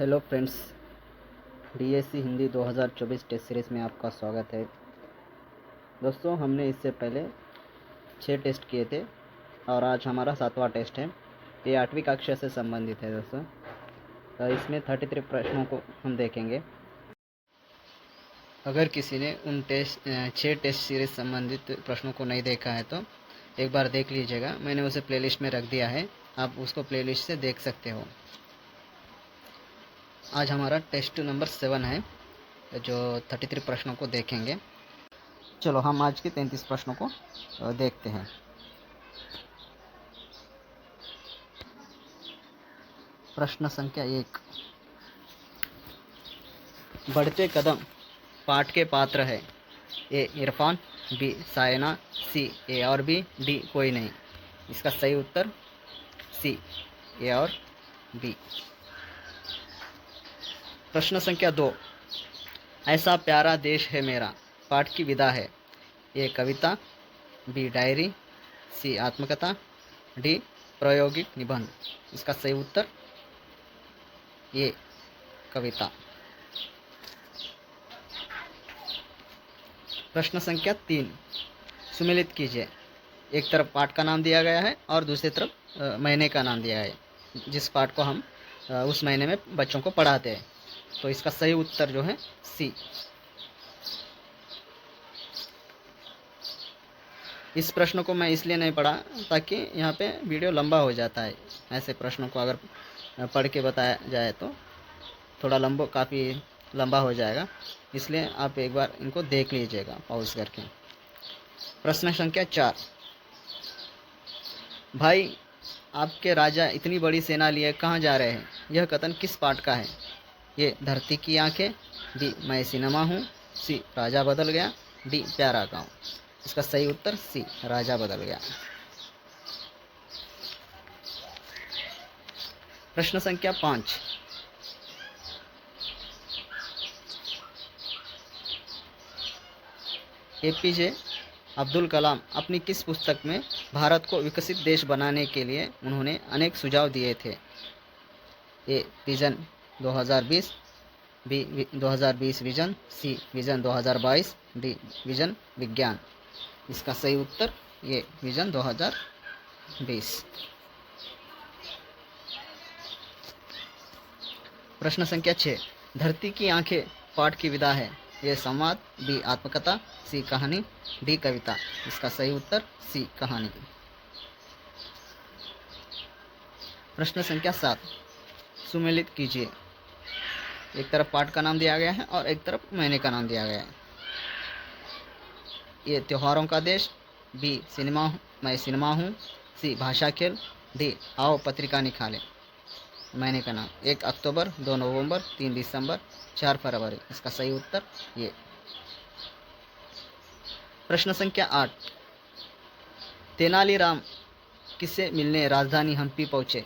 Hello friends, DSC Hindi 2024 test series में आपका स्वागत है। दोस्तों, हमने इससे पहले 6 टेस्ट किए थे और आज हमारा 7वां टेस्ट है। ये 8वीं कक्षा से संबंधित है दोस्तों। इसमें 33 प्रश्नों को हम देखेंगे। अगर किसी ने उन 6 टेस्ट सीरीज़ संबंधित प्रश्नों को नहीं देखा है तो एक बार देख लीजिएगा। मैंने उसे प्लेलिस्ट में रख दिया है, आप उसको प्लेलिस्ट से देख सकते हो। आज हमारा टेस्ट नंबर 7 है, जो 33 प्रश्नों को देखेंगे। चलो हम आज के 33 प्रश्नों को देखते हैं। प्रश्न संख्या 1, बढ़ते कदम पाठ के पात्र है। ए इरफान, बी सायना, सी ए और बी, डी कोई नहीं। इसका सही उत्तर सी ए और बी। प्रश्न संख्या 2, ऐसा प्यारा देश है मेरा पाठ की विधा है। ए कविता, बी डायरी, सी आत्मकथा, डी प्रायोगिक निबंध। इसका सही उत्तर ए कविता। प्रश्न संख्या 3, सुमेलित कीजिए। एक तरफ पाठ का नाम दिया गया है और दूसरी तरफ महीने का नाम दिया है, जिस पाठ को हम उस महीने में बच्चों को पढ़ाते हैं। तो इसका सही उत्तर जो है सी। इस प्रश्न को मैं इसलिए नहीं पढ़ा ताकि यहाँ पे वीडियो लंबा हो जाता है। ऐसे प्रश्नों को अगर पढ़ के बताया जाए तो थोड़ा काफ़ी लंबा हो जाएगा, इसलिए आप एक बार इनको देख लीजिएगा पॉज करके। प्रश्न संख्या 4, भाई आपके राजा इतनी बड़ी सेना लिए कहाँ जा रहे हैं? यह कथन किस पाठ का है? ये धरती की आंखें, बी मैं सिनेमा हूँ, सी राजा बदल गया, डी प्यारा गाँव। इसका सही उत्तर सी राजा बदल गया। प्रश्न संख्या 5, एपीजे अब्दुल कलाम अपनी किस पुस्तक में भारत को विकसित देश बनाने के लिए उन्होंने अनेक सुझाव दिए थे? A vision 2020, B 2020 vision, C vision 2022, D vision विज्ञान। इसका सही उत्तर ये विजन 2020। प्रश्न संख्या 6, धरती की आंखें पाठ की विधा है। ये संवाद, बी आत्मकथा, सी कहानी, डी कविता। इसका सही उत्तर सी कहानी। प्रश्न संख्या 7, सुमेलित कीजिए। एक तरफ पाठ का नाम दिया गया है और एक तरफ महीने का नाम दिया गया है। ये त्योहारों का देश, बी सिनेमा मैं सिनेमा हूँ, सी भाषा खेल, डी आओ पत्रिका निकालें। महीने का नाम 1 अक्टूबर, 2 नवंबर, 3 दिसंबर, 4 फरवरी। इसका सही उत्तर ये। प्रश्न संख्या 8, तेनालीराम किससे मिलने राजधानी हम्पी पहुँचे?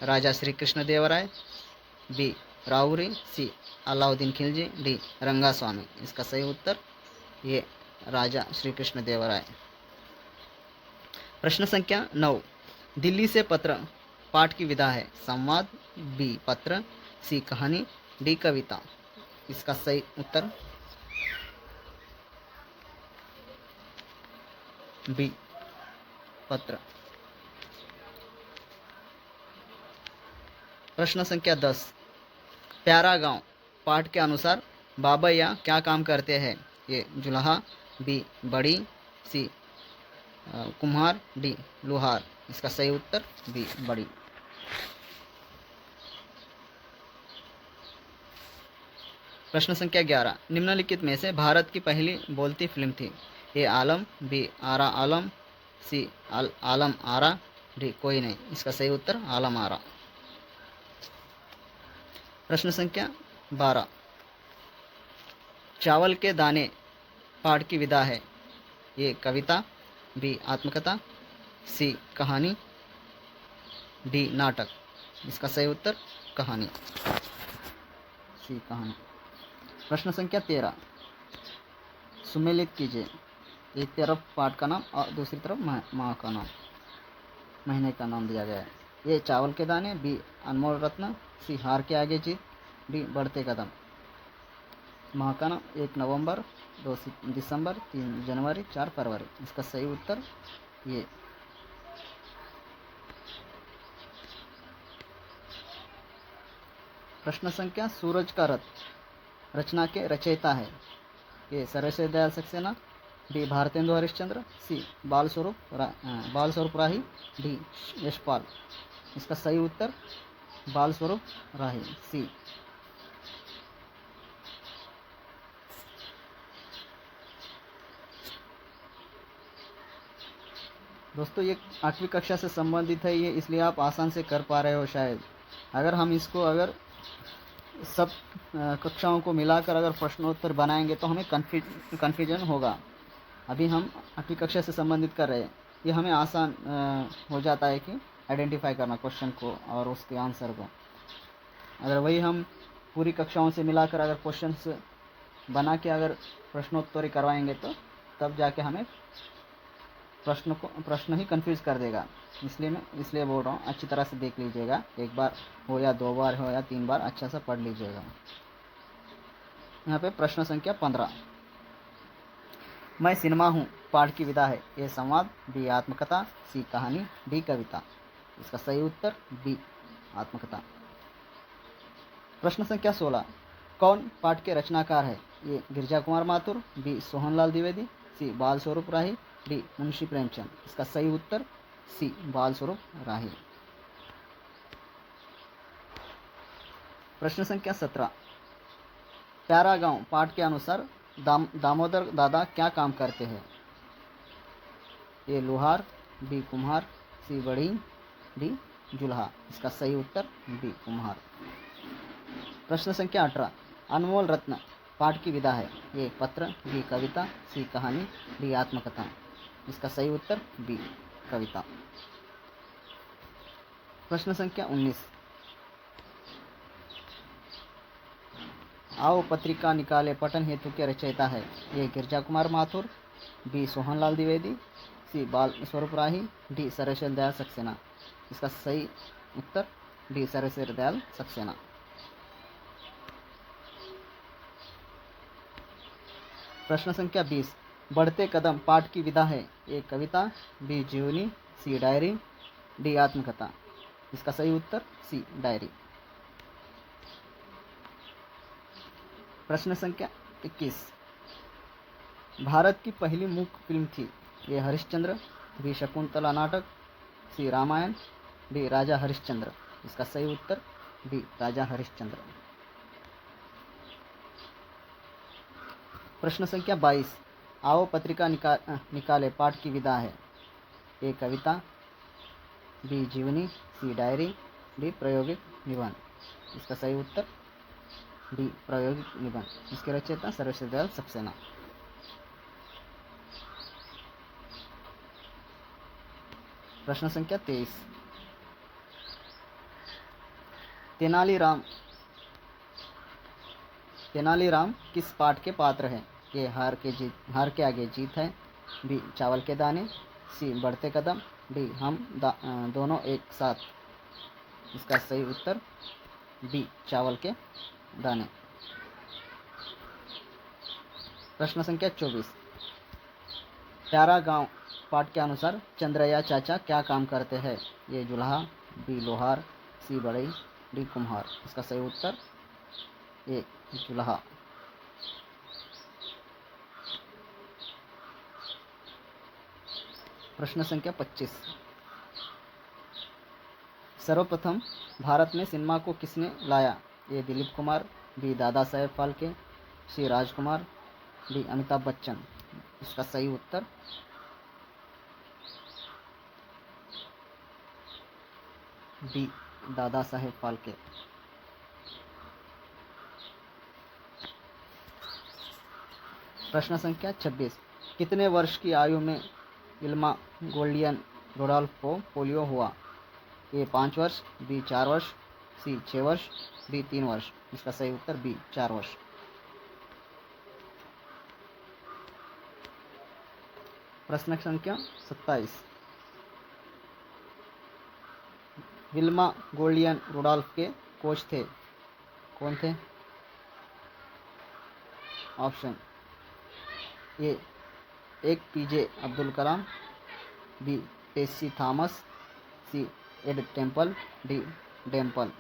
राजा श्री कृष्ण देवराय, बी राउरी, सी अलाउद्दीन खिलजी, डी रंगास्वामी। इसका सही उत्तर ये राजा श्री कृष्ण देवराय। प्रश्न संख्या 9, दिल्ली से पत्र पाठ की विधा है। संवाद, बी पत्र, सी कहानी, डी कविता। इसका सही उत्तर बी पत्र। प्रश्न संख्या 10, प्यारा गांव पाठ के अनुसार बाबैया क्या काम करते हैं? ये जुल्हा, बी बड़ी, सी कुम्हार, डी लोहार। इसका सही उत्तर बी बड़ी। प्रश्न संख्या 11, निम्नलिखित में से भारत की पहली बोलती फिल्म थी? ए आलम, बी आरा आलम, सी आलम आरा, डी कोई नहीं। इसका सही उत्तर आलम आरा। प्रश्न संख्या 12, चावल के दाने पाठ की विधा है। ये कविता, बी आत्मकथा, सी कहानी, डी नाटक। इसका सही उत्तर कहानी, सी कहानी। प्रश्न संख्या 13, सुमेलित कीजिए। एक तरफ पाठ का नाम और दूसरी तरफ माह का नाम, महीने का नाम दिया गया है। ये चावल के दाने, बी अनमोल रत्न, सी हार के आगे जीत, डी बढ़ते कदम। महाकाना 1 नवंबर, 2 दिसंबर, 3 जनवरी, 4 फरवरी। इसका सही उत्तर ये। प्रश्न संख्या सूरज का रथ रचना के रचयिता है। ए सर्वश्रेष्ठ दयाल सक्सेना, बी भारतेंदु हरिश्चंद्र, सी बाल स्वरूप राही, डी यशपाल। इसका सही उत्तर बाल स्वरूप राही, सी। दोस्तों ये 8वीं कक्षा से संबंधित है, ये इसलिए आप आसान से कर पा रहे हो शायद। अगर हम इसको अगर सब कक्षाओं को मिलाकर अगर प्रश्नोत्तर बनाएंगे तो हमें कन्फ्यूजन होगा। अभी हम 8वीं कक्षा से संबंधित कर रहे हैं, ये हमें आसान हो जाता है कि आइडेंटिफाई करना क्वेश्चन को और उसके आंसर को। अगर वही हम पूरी कक्षाओं से मिलाकर अगर क्वेश्चंस बना के अगर प्रश्नोत्तरी करवाएंगे तो तब जाके हमें प्रश्न ही कंफ्यूज कर देगा। इसलिए बोल रहा हूँ, अच्छी तरह से देख लीजिएगा, एक बार हो या 2 बार हो या 3 बार अच्छा सा पढ़ लीजिएगा। यहाँ पे प्रश्न संख्या 15, मैं सिनेमा हूँ पाठ की विधा है। ए संवाद, बी आत्मकथा, सी कहानी, डी कविता। इसका सही उत्तर बी आत्मकथा। प्रश्न संख्या 16, कौन पाठ के रचनाकार है। ए गिरिजा कुमार माथुर, बी सोहनलाल द्विवेदी, सी बाल स्वरूप राही, डी मुंशी प्रेमचंद। इसका सही उत्तर सी बाल स्वरूप राही। प्रश्न संख्या 17, प्यारा गांव पाठ के अनुसार दामोदर दादा क्या काम करते हैं। ए लोहार, बी कुम्हार, सी बढ़ई, डी जुल्हा। इसका सही उत्तर बी कुम्हार। प्रश्न संख्या 18, अनमोल रत्न पाठ की विधा है। ए पत्र, बी कविता, सी कहानी, डी आत्मकथा। इसका सही उत्तर बी कविता। प्रश्न संख्या 19, आओ पत्रिका निकाले पठन हेतु के रचयिता है। ए गिरिजा कुमार माथुर, बी सोहनलाल द्विवेदी, सी बाल स्वरूप राही, डी सर्वश्रेष्ठ दयाल सक्सेना। इसका सही उत्तर डी सर्वश्रेष्ठ दयाल सक्सेना। प्रश्न संख्या 20, बढ़ते कदम पाठ की विधा है। ए कविता, बी जीवनी, सी डायरी, डी आत्मकथा। इसका सही उत्तर सी डायरी। प्रश्न संख्या 21, भारत की पहली मूक फिल्म थी। ए हरिश्चंद्र, बी शकुंतला नाटक, सी रामायण, डी राजा हरिश्चंद्र। इसका सही उत्तर डी राजा हरिश्चंद्र। प्रश्न संख्या 22, आओ पत्रिका निकाले पाठ की विधा है। ए कविता, बी जीवनी, सी डायरी, डी प्रायोगिक निबंध। इसका सही उत्तर डी प्रायोगिक निबंध। इसके रचयिता सर्वश्रेष्ठ दयाल सक्सेना। प्रश्न संख्या 23, तेनालीराम किस पाठ के पात्र हैं। ए हार के आगे जीत है, बी चावल के दाने, सी बढ़ते कदम, डी हम दोनों एक साथ। इसका सही उत्तर डी चावल के दाने। प्रश्न संख्या 24, प्यारा गांव पाठ के अनुसार चंद्रैया चाचा क्या काम करते हैं। ये जुल्हा, बी लोहार, सी बढ़ई, डी कुम्हार। इसका सही उत्तर ए जुल्हा। प्रश्न संख्या 25, सर्वप्रथम भारत में सिनेमा को किसने लाया। ए दिलीप कुमार, बी दादा साहेब फाल्के, सी राजकुमार, डी अमिताभ बच्चन। इसका सही उत्तर डी दादा साहेब फाल्के। प्रश्न संख्या 26, कितने वर्ष की आयु में इल्मा गोल्डियन रोडोल्फ को पोलियो हुआ। ए 5 वर्ष, बी 4 वर्ष, सी 6 वर्ष, डी 3 वर्ष। इसका सही उत्तर बी 4 वर्ष। प्रश्न संख्या 27, विल्मा गोल्डियन रोडोल्फ के कोच थे, कौन थे? ऑप्शन ए एक पीजे अब्दुल कलाम, बी टेसी थॉमस, सी एड टेम्पल, डी डेम्पल।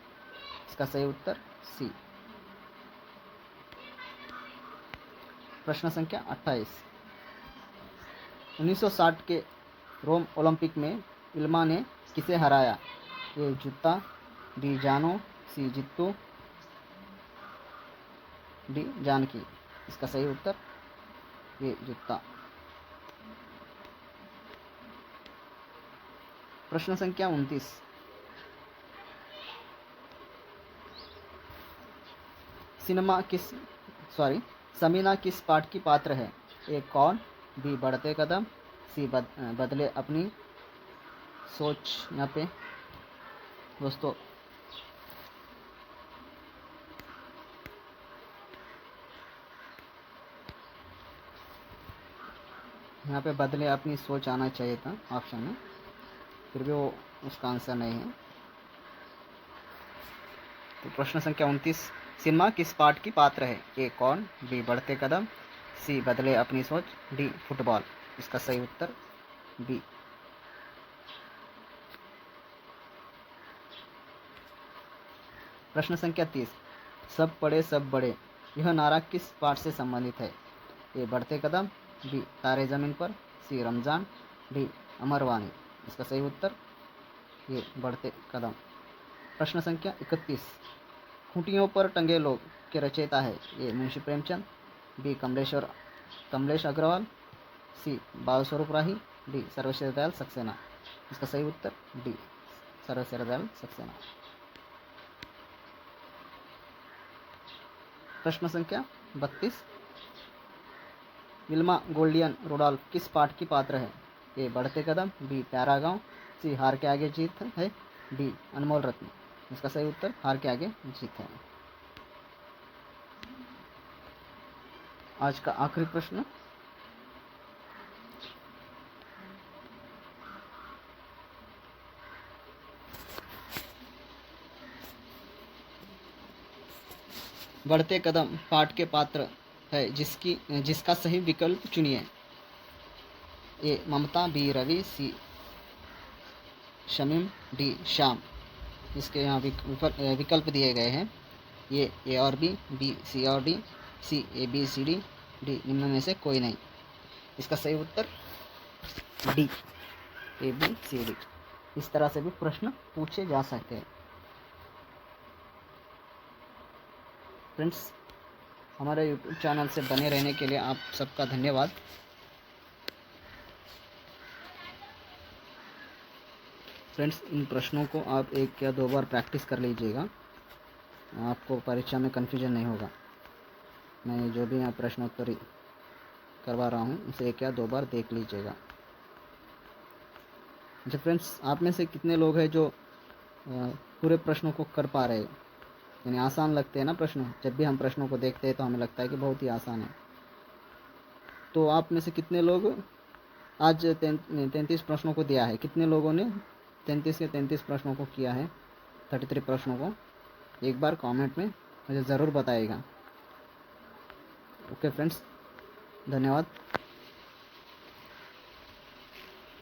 इसका सही उत्तर सी। प्रश्न संख्या 28। 1960 के रोम ओलंपिक में इल्मा ने किसे हराया? ए जूता, बी जानो, सी जित्तू, डी जानकी। इसका सही उत्तर ये जूता। प्रश्न संख्या 29। समीना किस पाठ की पात्र है? ए कौन, बी बढ़ते कदम, सी बदले अपनी सोच। यहाँ पे दोस्तों यहाँ पे बदले अपनी सोच आना चाहिए था ऑप्शन में, फिर भी वो उसका आंसर नहीं है। तो प्रश्न संख्या 29, सिनेमा किस पाठ की पात्र है? ए कौन, बी बढ़ते कदम, सी बदले अपनी सोच, डी फुटबॉल। इसका सही उत्तर बी। प्रश्न संख्या 30, सब पढ़े सब बड़े, यह नारा किस पाठ से संबंधित है? ए बढ़ते कदम, बी तारे जमीन पर, सी रमजान, डी अमरवानी। इसका सही उत्तर ये बढ़ते कदम। प्रश्न संख्या 31, खूंटियों पर टंगे लोग के रचयिता है? ए मुंशी प्रेमचंद, बी कमलेश अग्रवाल, सी बाल स्वरूप राही, डी सर्वश्री दयाल सक्सेना। इसका सही उत्तर डी सर्वश्री दयाल सक्सेना। प्रश्न संख्या 32, विल्मा गोल्डियन रुडोल्फ किस पाठ की पात्र है? ए बढ़ते कदम, बी प्यारा गांव, सी हार के आगे जीत है, डी अनमोल रत्न। इसका सही उत्तर हार के आगे जीत है। आज का आखिरी प्रश्न, बढ़ते कदम पाठ के पात्र है जिसका सही विकल्प चुनिए। ए ममता, बी रवि, सी शमीम, डी श्याम। इसके यहाँ विकल्प दिए गए हैं, ये ए और बी सी और D, C A B C D, D निम्न में से कोई नहीं। इसका सही उत्तर D A B C D. इस तरह से भी प्रश्न पूछे जा सकते हैं। फ्रेंड्स, हमारे यूट्यूब चैनल से बने रहने के लिए आप सबका धन्यवाद। फ्रेंड्स, इन प्रश्नों को आप 1 या 2 बार प्रैक्टिस कर लीजिएगा, आपको परीक्षा में कन्फ्यूजन नहीं होगा। मैं जो भी यहाँ प्रश्नोत्तरी करवा रहा हूँ उसे 1 या 2 बार देख लीजिएगा। अच्छा फ्रेंड्स, आप में से कितने लोग हैं जो पूरे प्रश्नों को कर पा रहे हैं? यानी आसान लगते हैं ना प्रश्न, जब भी हम प्रश्नों को देखते हैं तो हमें लगता है कि बहुत ही आसान है। तो आप में से कितने लोग आज 33 प्रश्नों को दिया है? कितने लोगों ने 33 के 33 प्रश्नों को किया है, 33 प्रश्नों को? एक बार कमेंट में मुझे ज़रूर बताइएगा। ओके फ्रेंड्स, धन्यवाद।